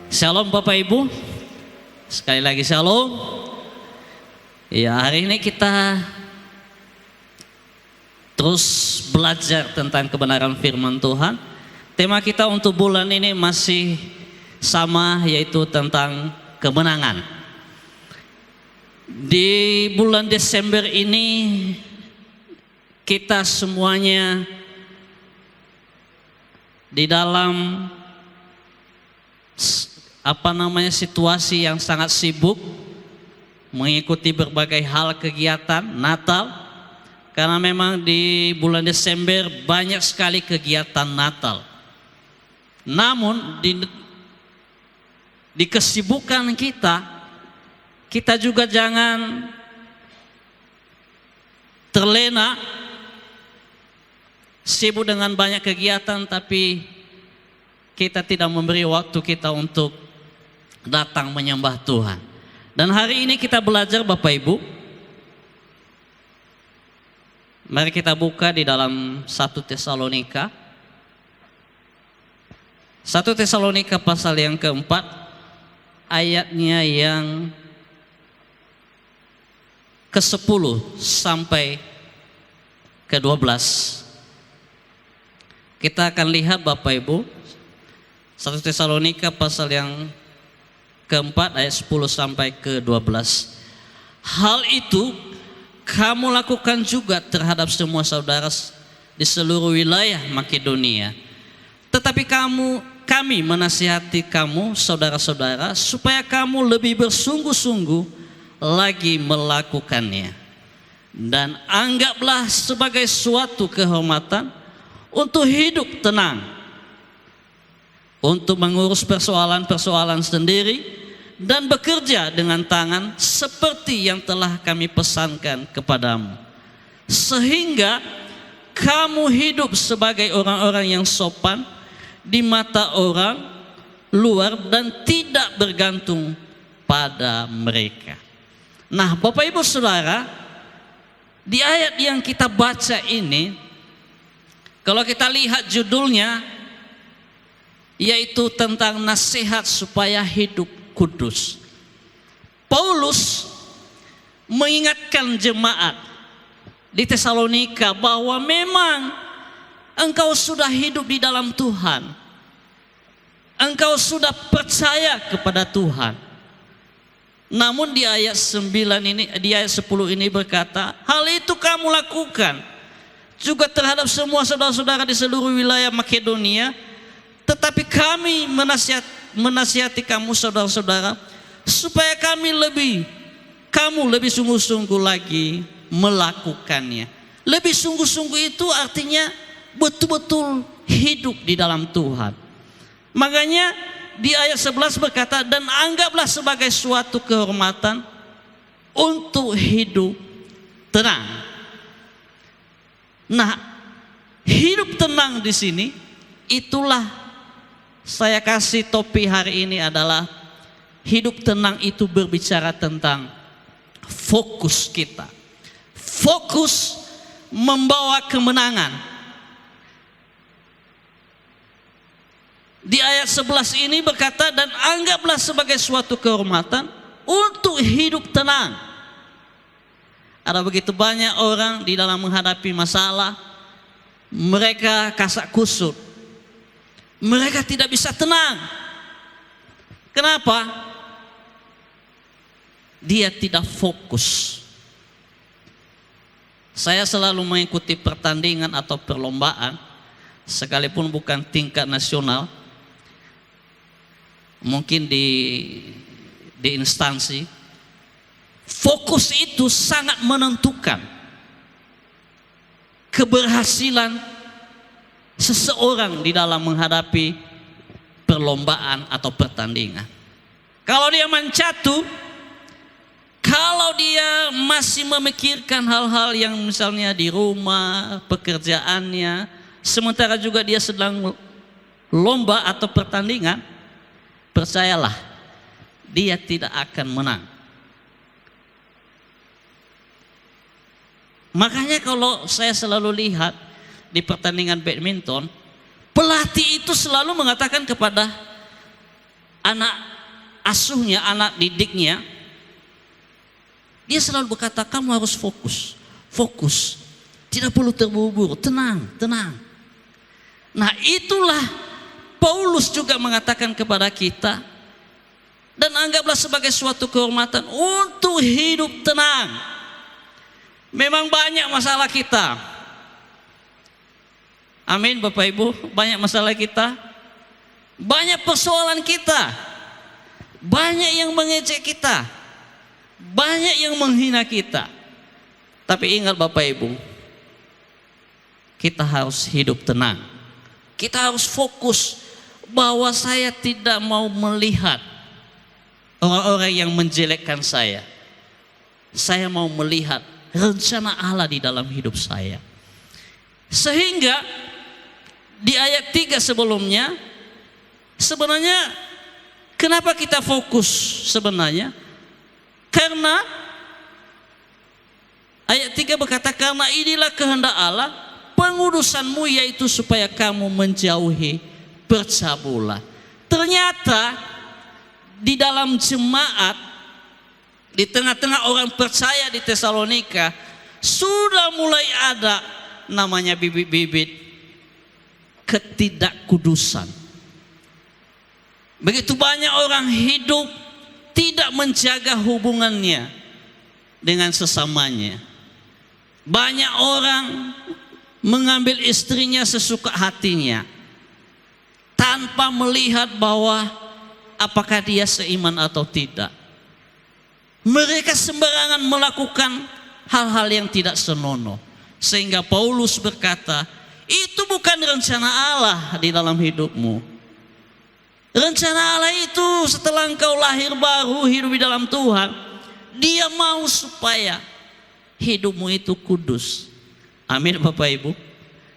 Shalom Bapak Ibu, sekali lagi shalom. Ya, hari ini kita terus belajar tentang kebenaran firman Tuhan. Tema kita untuk bulan ini masih sama, yaitu tentang kemenangan. Di bulan Desember ini kita semuanya di dalam situasi yang sangat sibuk mengikuti berbagai hal kegiatan Natal, karena memang di bulan Desember banyak sekali kegiatan Natal. Namun di kesibukan kita juga jangan terlena sibuk dengan banyak kegiatan, tapi kita tidak memberi waktu kita untuk datang menyembah Tuhan. Dan hari ini kita belajar Bapak Ibu. Mari kita buka di dalam 1 Tesalonika. 1 Tesalonika pasal yang keempat, ayatnya yang ke-10 sampai ke-12. Kita akan lihat Bapak Ibu, 1 Tesalonika pasal yang keempat ayat 10 sampai ke-12. Hal itu kamu lakukan juga terhadap semua saudara di seluruh wilayah Makedonia. Tetapi kami menasihati kamu saudara-saudara supaya kamu lebih bersungguh-sungguh lagi melakukannya. Dan anggaplah sebagai suatu kehormatan untuk hidup tenang, untuk mengurus persoalan-persoalan sendiri dan bekerja dengan tangan seperti yang telah kami pesankan kepadamu, sehingga kamu hidup sebagai orang-orang yang sopan di mata orang luar dan tidak bergantung pada mereka. Nah, Bapak Ibu Saudara, di ayat yang kita baca ini, kalau kita lihat judulnya, yaitu tentang nasihat supaya hidup kudus. Paulus mengingatkan jemaat di Tesalonika bahwa memang engkau sudah hidup di dalam Tuhan. Engkau sudah percaya kepada Tuhan. Namun di ayat 9 ini, di ayat 10 ini berkata, hal itu kamu lakukan juga terhadap semua saudara-saudara di seluruh wilayah Makedonia. Tetapi kami menasihati kamu saudara-saudara supaya kamu lebih sungguh-sungguh lagi melakukannya. Lebih sungguh-sungguh itu artinya betul-betul hidup di dalam Tuhan. Makanya di ayat 11 berkata, dan anggaplah sebagai suatu kehormatan untuk hidup tenang. Nah, hidup tenang di sini, itulah saya kasih topi hari ini adalah hidup tenang itu berbicara tentang fokus kita. Fokus membawa kemenangan. Di ayat 11 ini berkata, dan anggaplah sebagai suatu kehormatan untuk hidup tenang. Ada begitu banyak orang di dalam menghadapi masalah, mereka kasak kusut. Mereka tidak bisa tenang. Kenapa? Dia tidak fokus. Saya selalu mengikuti pertandingan atau perlombaan, sekalipun bukan tingkat nasional, mungkin di instansi. Fokus itu sangat menentukan keberhasilan seseorang di dalam menghadapi perlombaan atau pertandingan. Kalau dia mencatu, kalau dia masih memikirkan hal-hal yang misalnya di rumah, pekerjaannya, sementara juga dia sedang lomba atau pertandingan, percayalah, dia tidak akan menang. Makanya kalau saya selalu lihat di pertandingan badminton, pelatih itu selalu mengatakan kepada anak asuhnya, anak didiknya, dia selalu berkata, kamu harus fokus, fokus, tidak perlu terburu-buru, tenang, tenang. Nah, itulah Paulus juga mengatakan kepada kita, dan anggaplah sebagai suatu kehormatan untuk hidup tenang. Memang banyak masalah kita. Amin Bapak Ibu, banyak masalah kita, banyak persoalan kita, banyak yang mengejek kita, banyak yang menghina kita. Tapi ingat Bapak Ibu, kita harus hidup tenang. Kita harus fokus bahwa saya tidak mau melihat orang-orang yang menjelekkan saya. Saya mau melihat rencana Allah di dalam hidup saya. Sehingga di ayat 3 sebelumnya, sebenarnya kenapa kita fokus sebenarnya? Karena ayat 3 berkata, karena inilah kehendak Allah pengudusanmu, yaitu supaya kamu menjauhi percabulan. Ternyata di dalam jemaat, di tengah-tengah orang percaya di Tesalonika, sudah mulai ada namanya bibit-bibit ketidakkudusan. Begitu banyak orang hidup tidak menjaga hubungannya dengan sesamanya. Banyak orang mengambil istrinya sesuka hatinya tanpa melihat bahwa apakah dia seiman atau tidak. Mereka sembarangan melakukan hal-hal yang tidak senonoh. Sehingga Paulus berkata, itu bukan rencana Allah di dalam hidupmu. Rencana Allah itu setelah engkau lahir baru, hidup di dalam Tuhan, Dia mau supaya hidupmu itu kudus. Amin Bapak Ibu.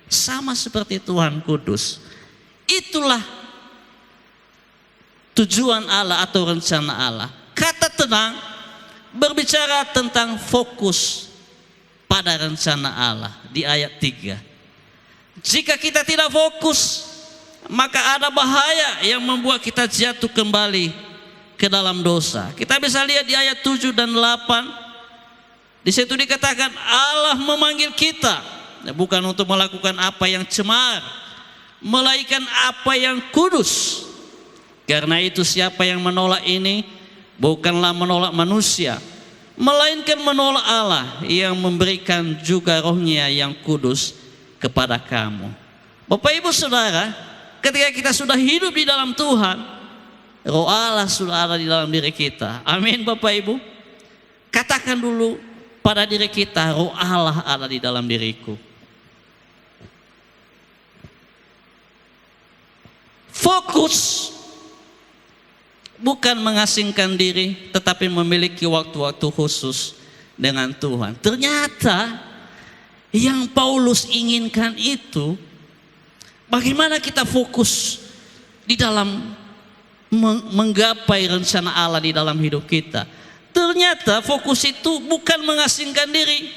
Sama seperti Tuhan kudus. Itulah tujuan Allah atau rencana Allah. Kata tenang berbicara tentang fokus pada rencana Allah di ayat 3. Jika kita tidak fokus, maka ada bahaya yang membuat kita jatuh kembali ke dalam dosa. Kita bisa lihat di ayat 7 dan 8. Di situ dikatakan Allah memanggil kita bukan untuk melakukan apa yang cemar, melainkan apa yang kudus. Karena itu siapa yang menolak ini bukanlah menolak manusia, melainkan menolak Allah yang memberikan juga rohnya yang kudus kepada kamu. Bapak Ibu Saudara, ketika kita sudah hidup di dalam Tuhan, roh Allah sudah ada di dalam diri kita. Amin Bapak Ibu. Katakan dulu pada diri kita, roh Allah ada di dalam diriku. Fokus bukan mengasingkan diri, tetapi memiliki waktu-waktu khusus dengan Tuhan. Ternyata yang Paulus inginkan itu, bagaimana kita fokus di dalam menggapai rencana Allah di dalam hidup kita. Ternyata fokus itu bukan mengasingkan diri.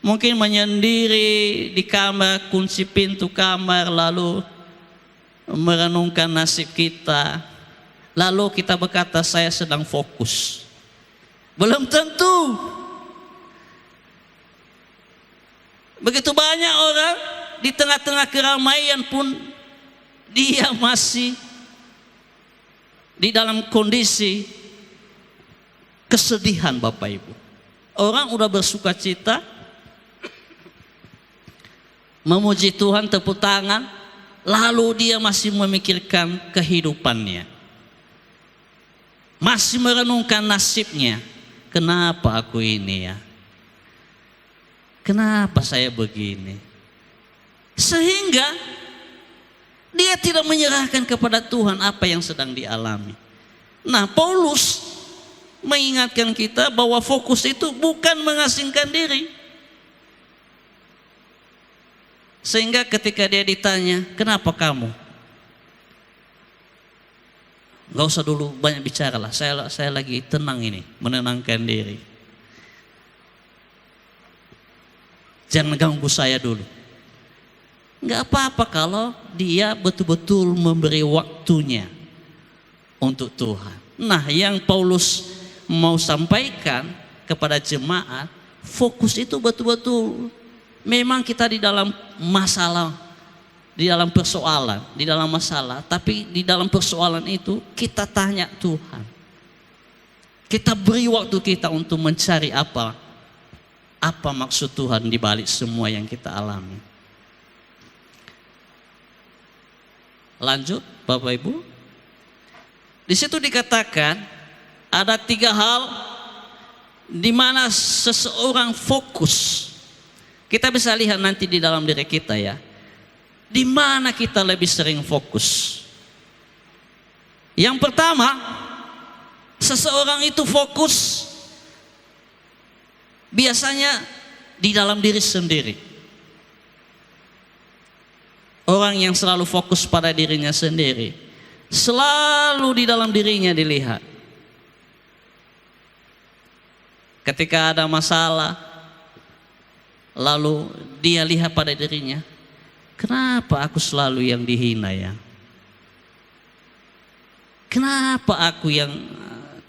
Mungkin menyendiri di kamar, kunci pintu kamar, lalu merenungkan nasib kita. Lalu kita berkata, saya sedang fokus. Belum tentu. Begitu banyak orang di tengah-tengah keramaian pun dia masih di dalam kondisi kesedihan Bapak Ibu. Orang udah bersuka cita, memuji Tuhan, tepuk tangan, lalu dia masih memikirkan kehidupannya, masih merenungkan nasibnya. Kenapa aku ini ya? Kenapa saya begini? Sehingga dia tidak menyerahkan kepada Tuhan apa yang sedang dialami. Nah, Paulus mengingatkan kita bahwa fokus itu bukan mengasingkan diri. Sehingga ketika dia ditanya, kenapa kamu? Gak usah dulu banyak bicara lah, saya lagi tenang ini, menenangkan diri. Jangan ganggu saya dulu. Gak apa-apa kalau dia betul-betul memberi waktunya untuk Tuhan. Nah, yang Paulus mau sampaikan kepada jemaat, fokus itu betul-betul memang kita di dalam masalah, di dalam persoalan, di dalam masalah, tapi di dalam persoalan itu kita tanya Tuhan. Kita beri waktu kita untuk mencari apa maksud Tuhan di balik semua yang kita alami. Lanjut, Bapak Ibu. Di situ dikatakan ada 3 hal di mana seseorang fokus. Kita bisa lihat nanti di dalam diri kita ya. Di mana kita lebih sering fokus? Yang pertama, seseorang itu fokus biasanya di dalam diri sendiri. Orang yang selalu fokus pada dirinya sendiri, selalu di dalam dirinya dilihat. Ketika ada masalah, lalu dia lihat pada dirinya, kenapa aku selalu yang dihina ya? Kenapa aku yang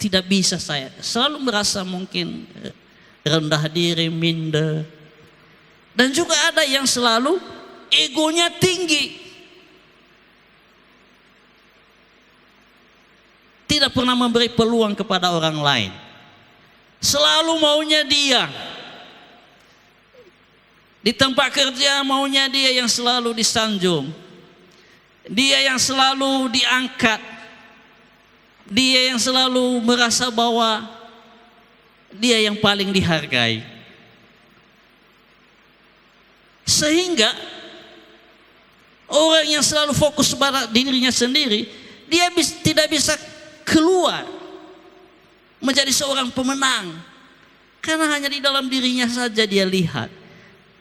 tidak bisa saya? Selalu merasa mungkin rendah diri, minder. Dan juga ada yang selalu egonya tinggi. Tidak pernah memberi peluang kepada orang lain. Selalu maunya dia. Di tempat kerja maunya dia yang selalu disanjung. Dia yang selalu diangkat. Dia yang selalu merasa bahwa dia yang paling dihargai. Sehingga orang yang selalu fokus pada dirinya sendiri, dia tidak bisa keluar menjadi seorang pemenang. Karena hanya di dalam dirinya saja dia lihat.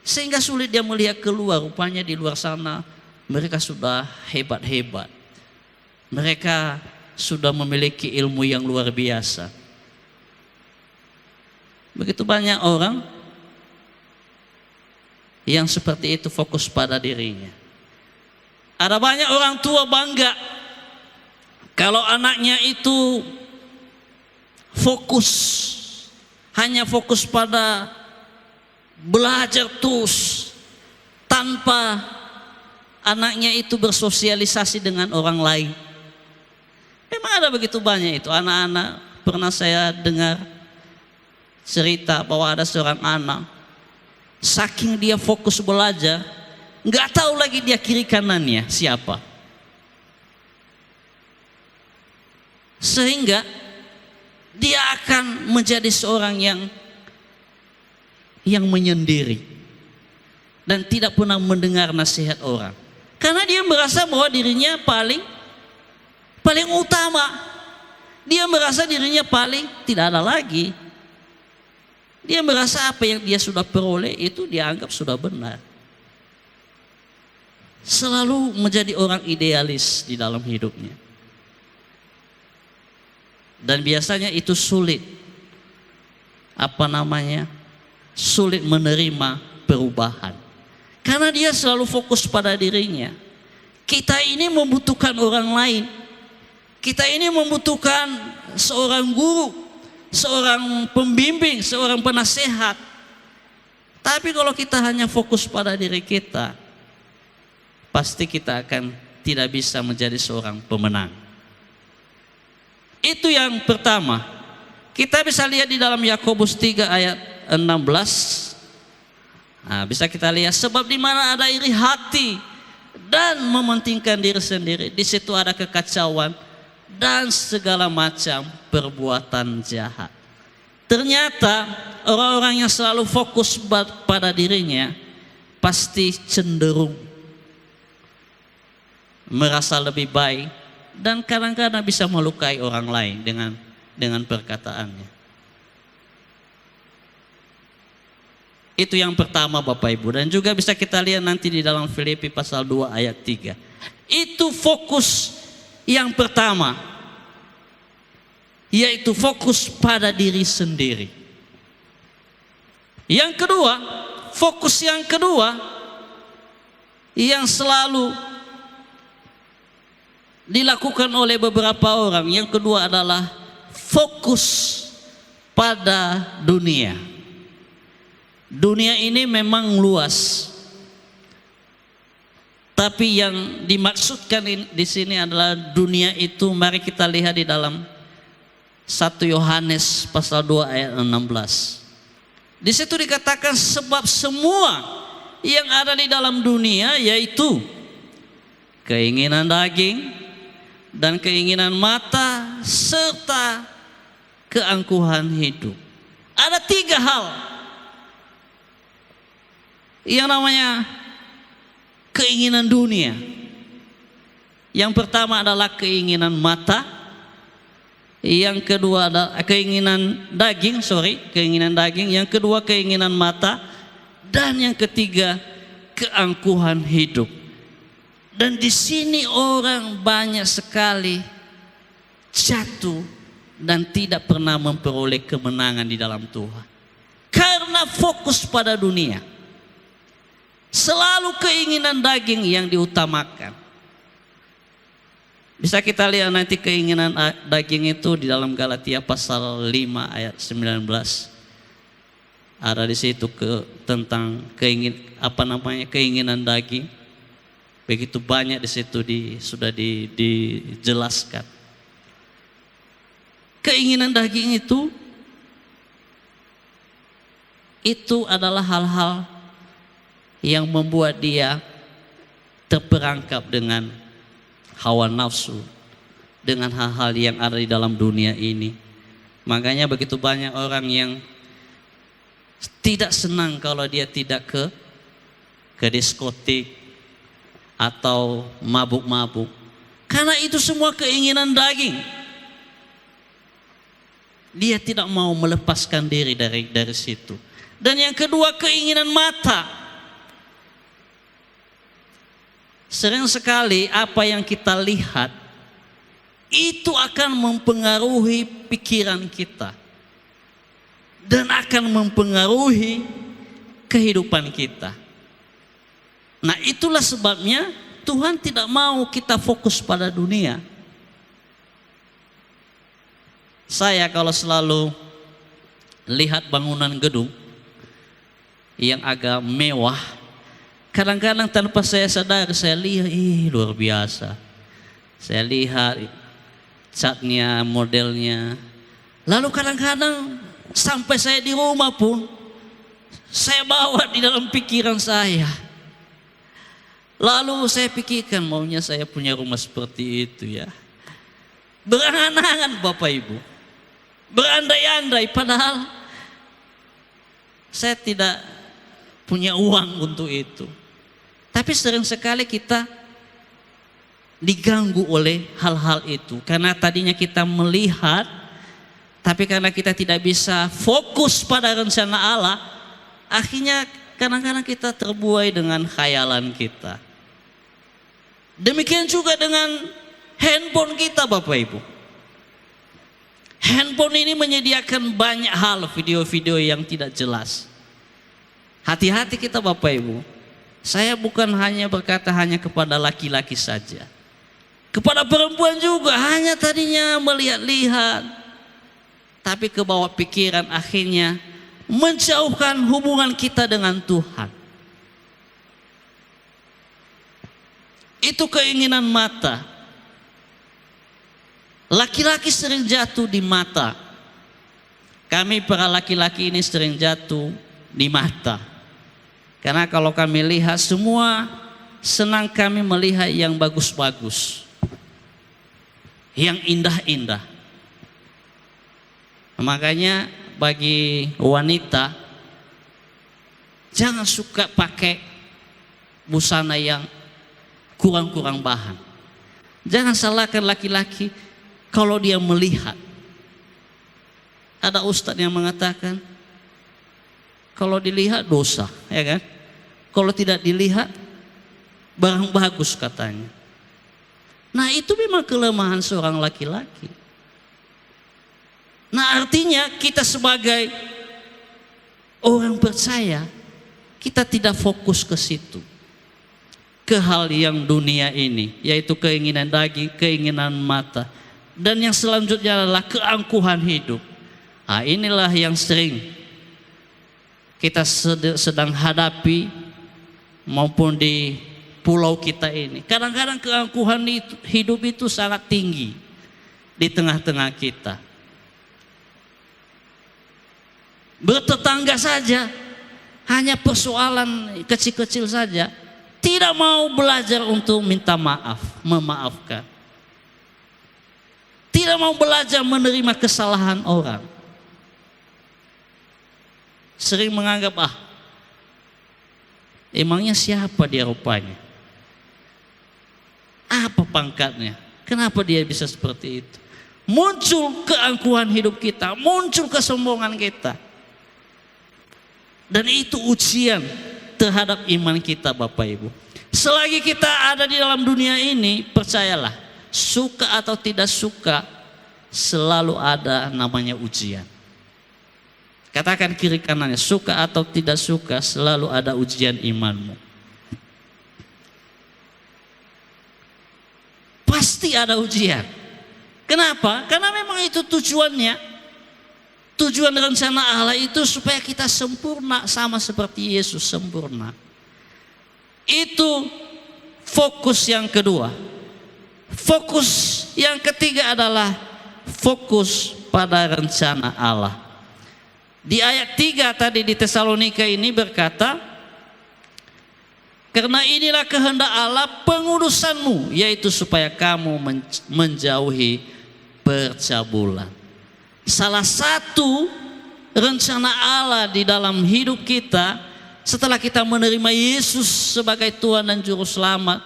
Sehingga sulit dia melihat keluar. Rupanya di luar sana mereka sudah hebat-hebat. Mereka sudah memiliki ilmu yang luar biasa. Begitu banyak orang yang seperti itu fokus pada dirinya. Ada banyak orang tua bangga kalau anaknya itu hanya fokus pada belajar terus tanpa anaknya itu bersosialisasi dengan orang lain. Memang ada begitu banyak itu anak-anak. Pernah saya dengar cerita bahwa ada seorang anak, saking dia fokus belajar, nggak tahu lagi dia kiri kanannya siapa. Sehingga dia akan menjadi seorang yang menyendiri dan tidak pernah mendengar nasihat orang. Karena dia merasa bahwa dirinya paling utama. Dia merasa dirinya paling tidak ada lagi. Dia merasa apa yang dia sudah peroleh itu dianggap sudah benar. Selalu menjadi orang idealis di dalam hidupnya. Dan biasanya itu sulit. Sulit menerima perubahan. Karena dia selalu fokus pada dirinya. Kita ini membutuhkan orang lain. Kita ini membutuhkan seorang guru, seorang pembimbing, seorang penasehat. Tapi kalau kita hanya fokus pada diri kita, pasti kita akan tidak bisa menjadi seorang pemenang. Itu yang pertama. Kita bisa lihat di dalam Yakobus 3 ayat 16. Nah, bisa kita lihat, sebab di mana ada iri hati dan mementingkan diri sendiri, di situ ada kekacauan dan segala macam perbuatan jahat. Ternyata orang-orang yang selalu fokus pada dirinya pasti cenderung merasa lebih baik dan kadang-kadang bisa melukai orang lain dengan perkataannya. Itu yang pertama Bapak Ibu, dan juga bisa kita lihat nanti di dalam Filipi pasal 2 ayat 3. Itu fokus yang pertama, yaitu fokus pada diri sendiri. Yang kedua, fokus yang kedua yang selalu dilakukan oleh beberapa orang. Yang kedua adalah fokus pada dunia. Dunia ini memang luas, tapi yang dimaksudkan di sini adalah dunia itu. Mari kita lihat di dalam 1 Yohanes pasal 2 ayat 16. Di situ dikatakan sebab semua yang ada di dalam dunia, yaitu keinginan daging dan keinginan mata serta keangkuhan hidup. Ada 3 hal yang namanya keinginan dunia. Yang pertama adalah keinginan mata, yang kedua adalah keinginan daging, yang kedua keinginan mata, dan yang ketiga keangkuhan hidup. Dan di sini orang banyak sekali jatuh dan tidak pernah memperoleh kemenangan di dalam Tuhan karena fokus pada dunia. Selalu keinginan daging yang diutamakan. Bisa kita lihat nanti keinginan daging itu di dalam Galatia pasal 5 ayat 19. Ada di situ tentang keinginan daging. Begitu banyak di situ sudah dijelaskan. Keinginan daging itu adalah hal-hal yang membuat dia terperangkap dengan hawa nafsu, dengan hal-hal yang ada di dalam dunia ini. Makanya begitu banyak orang yang tidak senang kalau dia tidak ke diskotik atau mabuk-mabuk, karena itu semua keinginan daging. Dia tidak mau melepaskan diri dari situ. Dan yang kedua keinginan mata. Sering sekali apa yang kita lihat itu akan mempengaruhi pikiran kita dan akan mempengaruhi kehidupan kita. Nah, itulah sebabnya Tuhan tidak mau kita fokus pada dunia. Saya kalau selalu lihat bangunan gedung yang agak mewah, kadang-kadang tanpa saya sadar, saya lihat, luar biasa. Saya lihat catnya, modelnya. Lalu kadang-kadang sampai saya di rumah pun, saya bawa di dalam pikiran saya. Lalu saya pikirkan, maunya saya punya rumah seperti itu ya. Berangan-angan Bapak Ibu, berandai-andai, padahal saya tidak punya uang untuk itu. Tapi sering sekali kita diganggu oleh hal-hal itu. Karena tadinya kita melihat, tapi karena kita tidak bisa fokus pada rencana Allah, akhirnya kadang-kadang kita terbuai dengan khayalan kita. Demikian juga dengan handphone kita Bapak Ibu. Handphone ini menyediakan banyak hal, video-video yang tidak jelas. Hati-hati kita Bapak Ibu. Saya bukan hanya berkata hanya kepada laki-laki saja, kepada perempuan juga. Hanya tadinya melihat-lihat, tapi ke bawah pikiran, akhirnya menjauhkan hubungan kita dengan Tuhan. Itu keinginan mata. Laki-laki sering jatuh di mata. Kami para laki-laki ini sering jatuh di mata. Karena kalau kami lihat, semua senang kami melihat yang bagus-bagus, yang indah-indah. Makanya bagi wanita, jangan suka pakai busana yang kurang-kurang bahan. Jangan salahkan laki-laki kalau dia melihat. Ada ustadz yang mengatakan, kalau dilihat dosa, ya kan? Kalau tidak dilihat, barang bagus katanya. Nah, itu memang kelemahan seorang laki-laki. Nah, artinya kita sebagai orang percaya, kita tidak fokus ke situ. ke hal yang dunia ini, yaitu keinginan daging, keinginan mata. Dan yang selanjutnya adalah keangkuhan hidup. Nah, inilah yang sering kita sedang hadapi maupun di pulau kita ini. Kadang-kadang keangkuhan hidup itu sangat tinggi di tengah-tengah kita. Bertetangga saja, hanya persoalan kecil-kecil saja, tidak mau belajar untuk minta maaf, memaafkan. Tidak mau belajar menerima kesalahan orang. Sering menganggap, emangnya siapa dia rupanya? Apa pangkatnya? Kenapa dia bisa seperti itu? Muncul keangkuhan hidup kita, muncul kesombongan kita. Dan itu ujian terhadap iman kita, Bapak Ibu. Selagi kita ada di dalam dunia ini, percayalah, suka atau tidak suka, selalu ada namanya ujian. Katakan kiri kanannya, suka atau tidak suka, selalu ada ujian imanmu. Pasti ada ujian. Kenapa? Karena memang itu tujuannya. Tujuan rencana Allah itu supaya kita sempurna sama seperti Yesus sempurna. Itu fokus yang kedua. Fokus yang ketiga adalah fokus pada rencana Allah. Di ayat 3 tadi di Tesalonika ini berkata, karena inilah kehendak Allah pengudusanmu, yaitu supaya kamu menjauhi percabulan. Salah satu rencana Allah di dalam hidup kita setelah kita menerima Yesus sebagai Tuhan dan Juru Selamat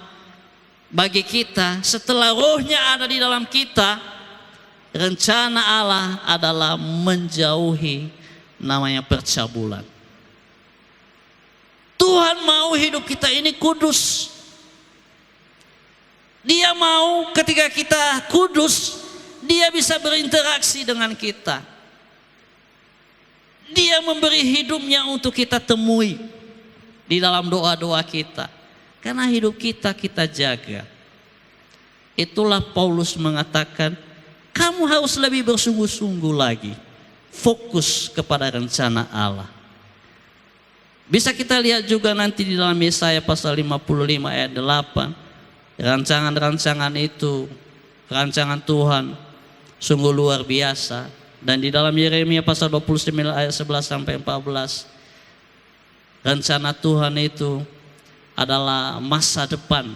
bagi kita, setelah rohnya ada di dalam kita, rencana Allah adalah menjauhi namanya percabulan. Tuhan mau hidup kita ini kudus. Dia mau ketika kita kudus, Dia bisa berinteraksi dengan kita. Dia memberi hidupnya untuk kita temui di dalam doa-doa kita. Karena hidup kita jaga. Itulah Paulus mengatakan, kamu harus lebih bersungguh-sungguh lagi. Fokus kepada rencana Allah. Bisa kita lihat juga nanti di dalam Yesaya pasal 55 ayat 8. Rancangan-rancangan itu, rancangan Tuhan sungguh luar biasa. Dan di dalam Yeremia pasal 29 ayat 11 sampai 14, rencana Tuhan itu adalah masa depan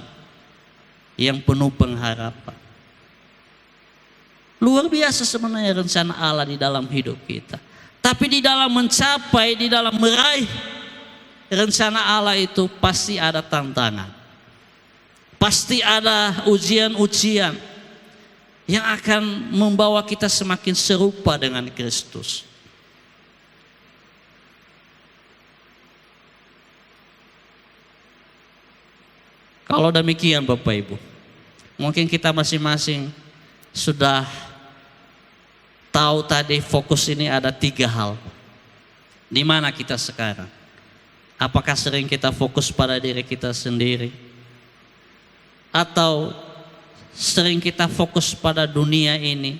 yang penuh pengharapan. Luar biasa sebenarnya rencana Allah di dalam hidup kita. Tapi di dalam mencapai, di dalam meraih rencana Allah itu pasti ada tantangan. Pasti ada ujian-ujian yang akan membawa kita semakin serupa dengan Kristus. Kalau demikian Bapak Ibu, mungkin kita masing-masing sudah tahu tadi fokus ini ada 3 hal. Di mana kita sekarang? Apakah sering kita fokus pada diri kita sendiri? Atau sering kita fokus pada dunia ini?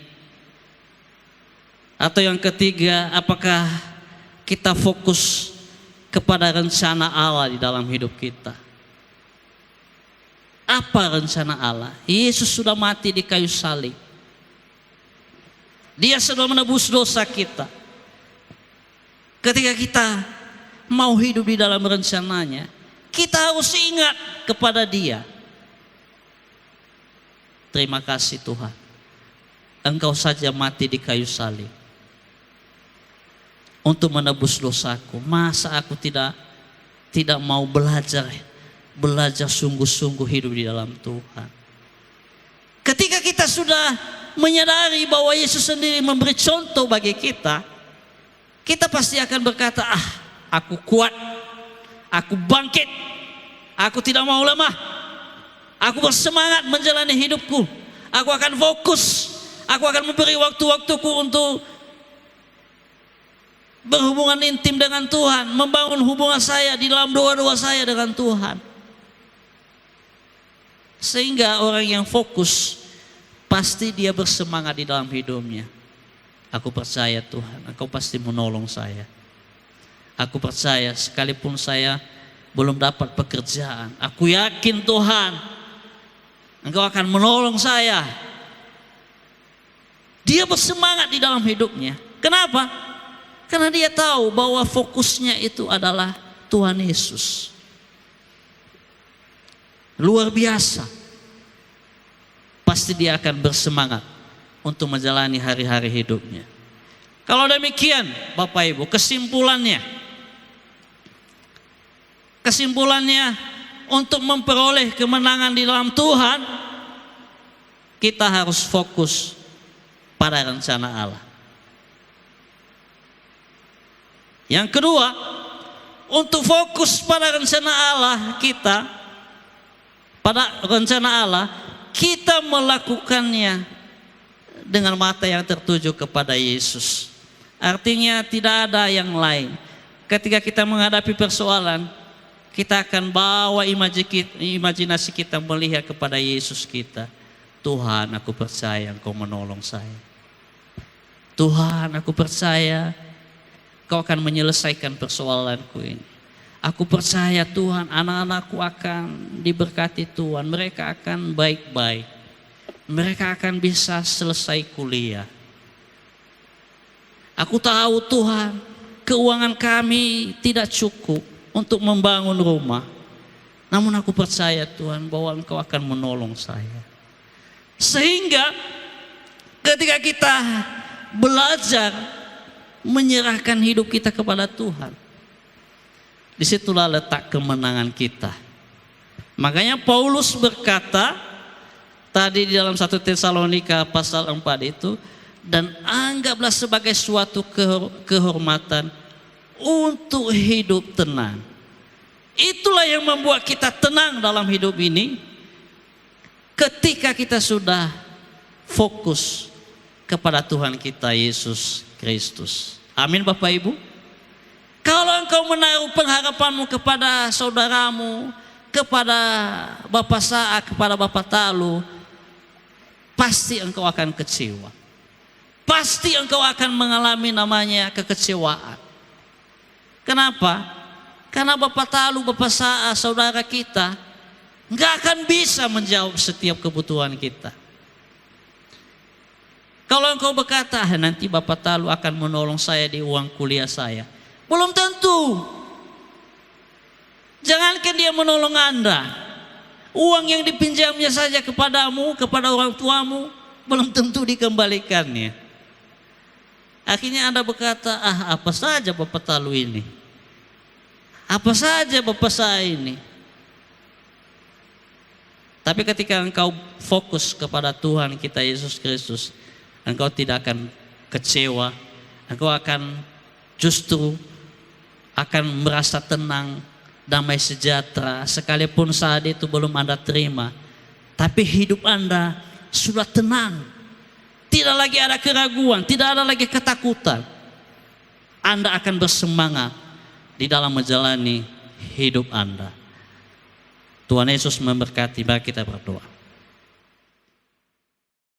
Atau yang ketiga, apakah kita fokus kepada rencana Allah di dalam hidup kita? Apa rencana Allah? Yesus sudah mati di kayu salib. Dia sudah menebus dosa kita. Ketika kita mau hidup di dalam rencananya, kita harus ingat kepada Dia. Terima kasih Tuhan, Engkau saja mati di kayu salib untuk menebus dosaku. Masa aku tidak mau belajar sungguh-sungguh hidup di dalam Tuhan. Ketika kita sudah menyadari bahwa Yesus sendiri memberi contoh bagi kita, kita pasti akan berkata, aku kuat, aku bangkit, aku tidak mau lemah, aku bersemangat menjalani hidupku, aku akan fokus, aku akan memberi waktu-waktuku untuk berhubungan intim dengan Tuhan, membangun hubungan saya di dalam doa-doa saya dengan Tuhan. Sehingga orang yang fokus pasti dia bersemangat di dalam hidupnya. Aku percaya Tuhan, Engkau pasti menolong saya. Aku percaya sekalipun saya belum dapat pekerjaan, aku yakin Tuhan, Engkau akan menolong saya. Dia bersemangat di dalam hidupnya. Kenapa? Karena dia tahu bahwa fokusnya itu adalah Tuhan Yesus. Luar biasa. Pasti dia akan bersemangat untuk menjalani hari-hari hidupnya. Kalau demikian, Bapak Ibu, kesimpulannya untuk memperoleh kemenangan di dalam Tuhan, kita harus fokus pada rencana Allah. Yang kedua, untuk fokus pada rencana Allah kita melakukannya dengan mata yang tertuju kepada Yesus. Artinya tidak ada yang lain. Ketika kita menghadapi persoalan, kita akan bawa imajinasi kita melihat kepada Yesus kita. Tuhan, aku percaya Engkau menolong saya. Tuhan, aku percaya Engkau akan menyelesaikan persoalanku ini. Aku percaya Tuhan, anak-anakku akan diberkati Tuhan. Mereka akan baik-baik. Mereka akan bisa selesai kuliah. Aku tahu Tuhan, keuangan kami tidak cukup untuk membangun rumah. Namun aku percaya Tuhan bahwa Engkau akan menolong saya. Sehingga ketika kita belajar menyerahkan hidup kita kepada Tuhan, disitulah letak kemenangan kita. Makanya Paulus berkata tadi di dalam 1 Tesalonika pasal 4 itu, dan anggaplah sebagai suatu kehormatan untuk hidup tenang. Itulah yang membuat kita tenang dalam hidup ini, ketika kita sudah fokus kepada Tuhan kita Yesus Kristus. Amin Bapak Ibu. Kalau engkau menaruh pengharapanmu kepada saudaramu, kepada Bapak Sa'a, kepada Bapak Talu, pasti engkau akan kecewa. Pasti engkau akan mengalami namanya kekecewaan. Kenapa? Karena Bapak Talu, Bapak Sa'a, saudara kita nggak akan bisa menjawab setiap kebutuhan kita. Kalau engkau berkata, nanti Bapak Talu akan menolong saya di uang kuliah saya, belum tentu. Jangankan dia menolong Anda, uang yang dipinjamnya saja kepadamu, kepada orang tuamu, belum tentu dikembalikannya. Akhirnya Anda berkata, apa saja Bapak Talu ini, apa saja Bapak saya ini. Tapi ketika engkau fokus kepada Tuhan kita Yesus Kristus, engkau tidak akan kecewa. Engkau akan justru akan merasa tenang, damai sejahtera. Sekalipun saat itu belum Anda terima, tapi hidup Anda sudah tenang. Tidak lagi ada keraguan, tidak ada lagi ketakutan. Anda akan bersemangat di dalam menjalani hidup Anda. Tuhan Yesus memberkati. Mari kita berdoa.